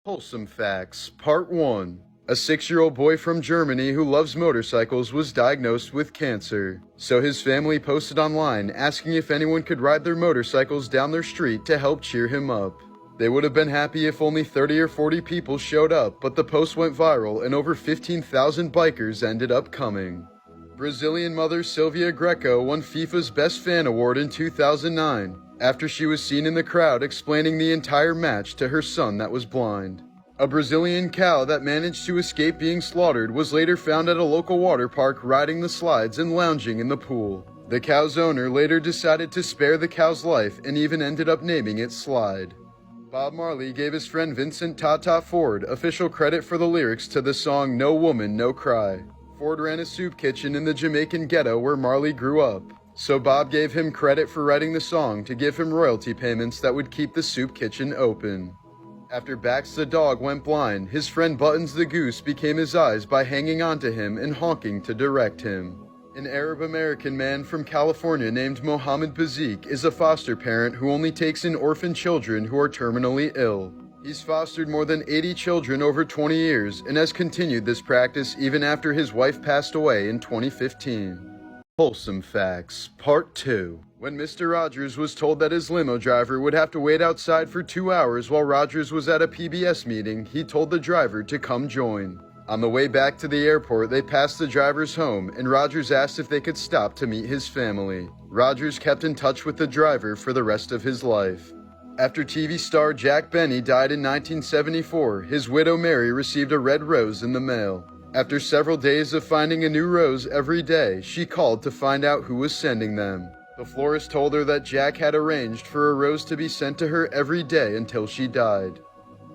Wholesome Facts, Part 1. A 6-year-old boy from Germany who loves motorcycles was diagnosed with cancer. So his family posted online asking if anyone could ride their motorcycles down their street to help cheer him up. They would have been happy if only 30 or 40 people showed up, but the post went viral and over 15,000 bikers ended up coming. Brazilian mother Silvia Greco won FIFA's Best Fan Award in 2009 after she was seen in the crowd explaining the entire match to her son that was blind. A Brazilian cow that managed to escape being slaughtered was later found at a local water park riding the slides and lounging in the pool. The cow's owner later decided to spare the cow's life and even ended up naming it Slide. Bob Marley gave his friend Vincent Tata Ford official credit for the lyrics to the song No Woman, No Cry. Ford ran a soup kitchen in the Jamaican ghetto where Marley grew up, so Bob gave him credit for writing the song to give him royalty payments that would keep the soup kitchen open. After Bax the dog went blind, his friend Buttons the goose became his eyes by hanging onto him and honking to direct him. An Arab-American man from California named Mohammed Bazik is a foster parent who only takes in orphan children who are terminally ill. He's fostered more than 80 children over 20 years and has continued this practice even after his wife passed away in 2015. Wholesome Facts, Part 2. When Mr. Rogers was told that his limo driver would have to wait outside for 2 hours while Rogers was at a PBS meeting, he told the driver to come join. On the way back to the airport, they passed the driver's home, and Rogers asked if they could stop to meet his family. Rogers kept in touch with the driver for the rest of his life. After TV star Jack Benny died in 1974, his widow Mary received a red rose in the mail. After several days of finding a new rose every day, she called to find out who was sending them. The florist told her that Jack had arranged for a rose to be sent to her every day until she died.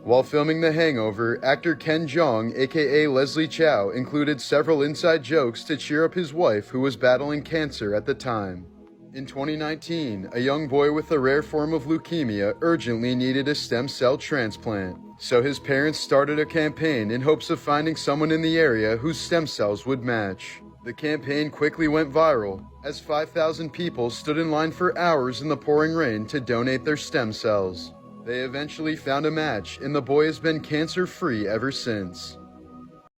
While filming The Hangover, actor Jong, aka Leslie Chow, included several inside jokes to cheer up his wife who was battling cancer at the time. In 2019, a young boy with a rare form of leukemia urgently needed a stem cell transplant, so his parents started a campaign in hopes of finding someone in the area whose stem cells would match. The campaign quickly went viral, as 5,000 people stood in line for hours in the pouring rain to donate their stem cells. They eventually found a match, and the boy has been cancer-free ever since.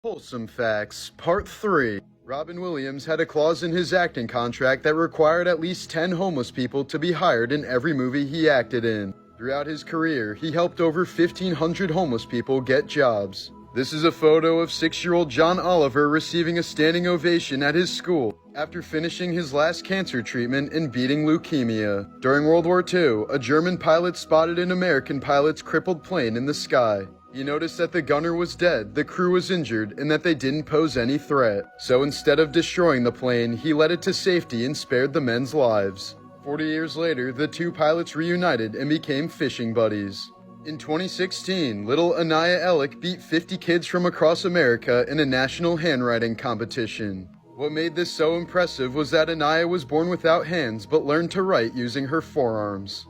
Wholesome Facts, Part 3. Robin Williams had a clause in his acting contract that required at least 10 homeless people to be hired in every movie he acted in. Throughout his career, he helped over 1,500 homeless people get jobs. This is a photo of 6-year-old John Oliver receiving a standing ovation at his school after finishing his last cancer treatment and beating leukemia. During World War II, a German pilot spotted an American pilot's crippled plane in the sky. He noticed that the gunner was dead, the crew was injured, and that they didn't pose any threat. So instead of destroying the plane, he led it to safety and spared the men's lives. 40 years later, the two pilots reunited and became fishing buddies. In 2016, little Anaya Ellick beat 50 kids from across America in a national handwriting competition. What made this so impressive was that Anaya was born without hands but learned to write using her forearms.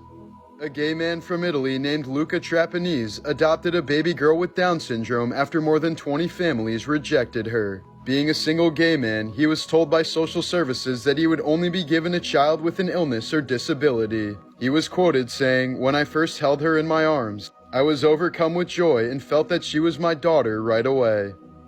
A gay man from Italy named Luca Trapanese adopted a baby girl with Down syndrome after more than 20 families rejected her. Being a single gay man, he was told by social services that he would only be given a child with an illness or disability. He was quoted saying, "When I first held her in my arms, I was overcome with joy and felt that she was my daughter right away."